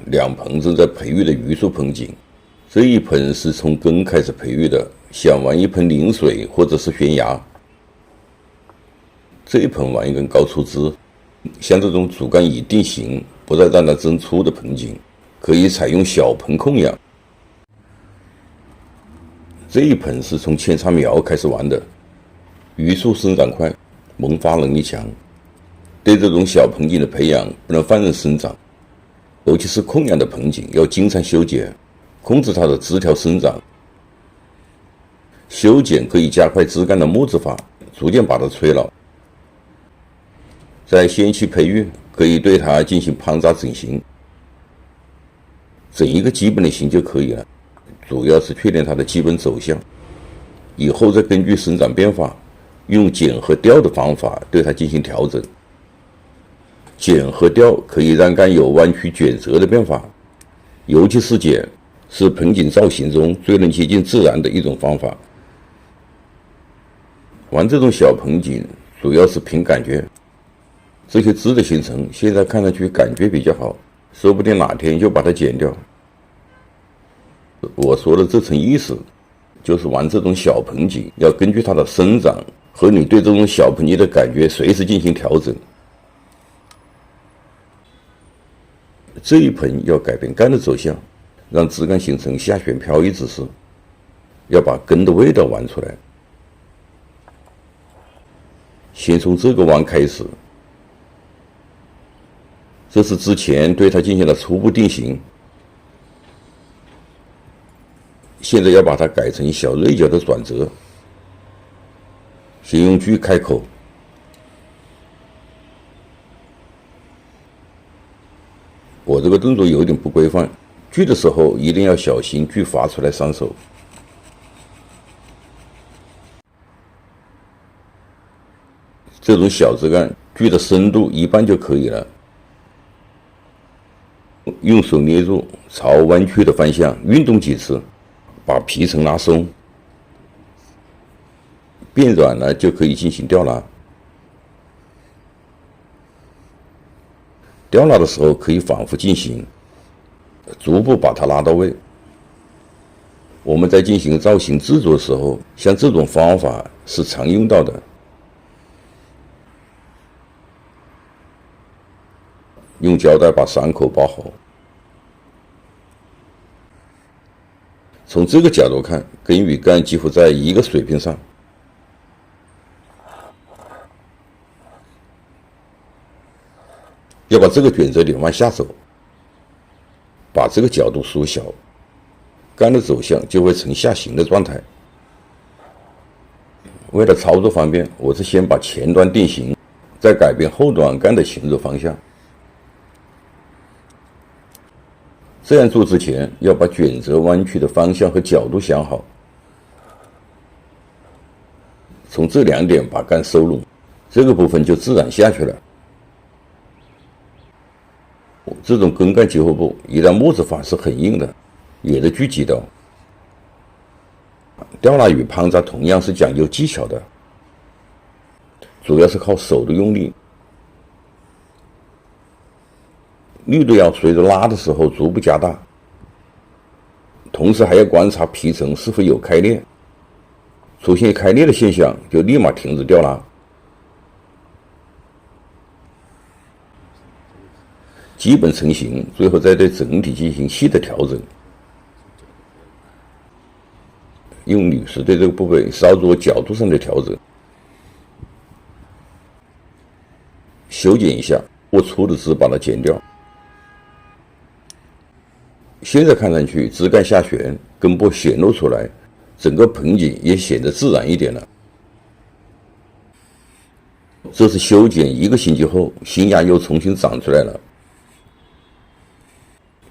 两盆正在培育的榆树盆景。这一盆是从根开始培育的，想玩一盆临水或者是悬崖。这一盆玩一根高出枝，像这种主干已定型，不再让它增粗的盆景，可以采用小盆控养。这一盆是从扦插苗开始玩的，榆树生长快，萌发能力强，对这种小盆景的培养不能放任生长，尤其是控养的盆景要经常修剪，控制它的枝条生长。修剪可以加快枝干的木质化，逐渐把它催老。在先期培育，可以对它进行盘扎整形，整一个基本的形就可以了，主要是确定它的基本走向，以后再根据生长变化，用剪和雕的方法对它进行调整。剪和雕可以让干有弯曲卷折的变化，尤其是剪，是盆景造型中最能接近自然的一种方法。玩这种小盆景主要是凭感觉，这些枝的形成现在看上去感觉比较好，说不定哪天就把它剪掉。我说的这层意思，就是玩这种小盆景要根据它的生长和你对这种小盆景的感觉随时进行调整。这一盆要改变干的走向，让枝干形成下旋漂移姿势，要把根的味道玩出来。先从这个弯开始，这是之前对它进行了初步定型，现在要把它改成小锐角的转折。先用锯开口，我这个动作有点不规范，锯的时候一定要小心锯发出来伤手。这种小枝干锯的深度一半就可以了，用手捏住，朝弯曲的方向运动几次，把皮层拉松，变软了就可以进行吊拉。吊拉的时候可以反复进行，逐步把它拉到位。我们在进行造型制作的时候，像这种方法是常用到的。用胶带把伤口包好。从这个角度看，根与干几乎在一个水平上。要把这个卷折点往下走，把这个角度缩小，干的走向就会呈下行的状态。为了操作方便，我是先把前端定型，再改变后端干的行走方向。这样做之前，要把卷折弯曲的方向和角度想好。从这两点把干收拢，这个部分就自然下去了。这种根干结合部一旦木质化是很硬的，也得锯几刀。吊拉与盘扎同样是讲究技巧的，主要是靠手的用力。力度要随着拉的时候逐步加大，同时还要观察皮层是否有开裂，出现开裂的现象就立马停止吊拉。基本成型，最后再对整体进行细的调整。用铝丝对这个部位稍作角度上的调整，修剪一下，过粗的枝把它剪掉。现在看上去枝干下旋，根部显露出来，整个盆景也显得自然一点了。这是修剪1个星期后，新芽又重新长出来了。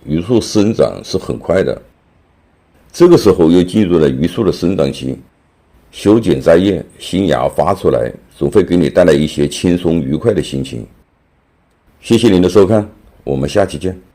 榆树生长是很快的，这个时候又进入了榆树的生长期，修剪摘叶，新芽发出来，总会给你带来一些轻松愉快的心情。谢谢您的收看，我们下期见。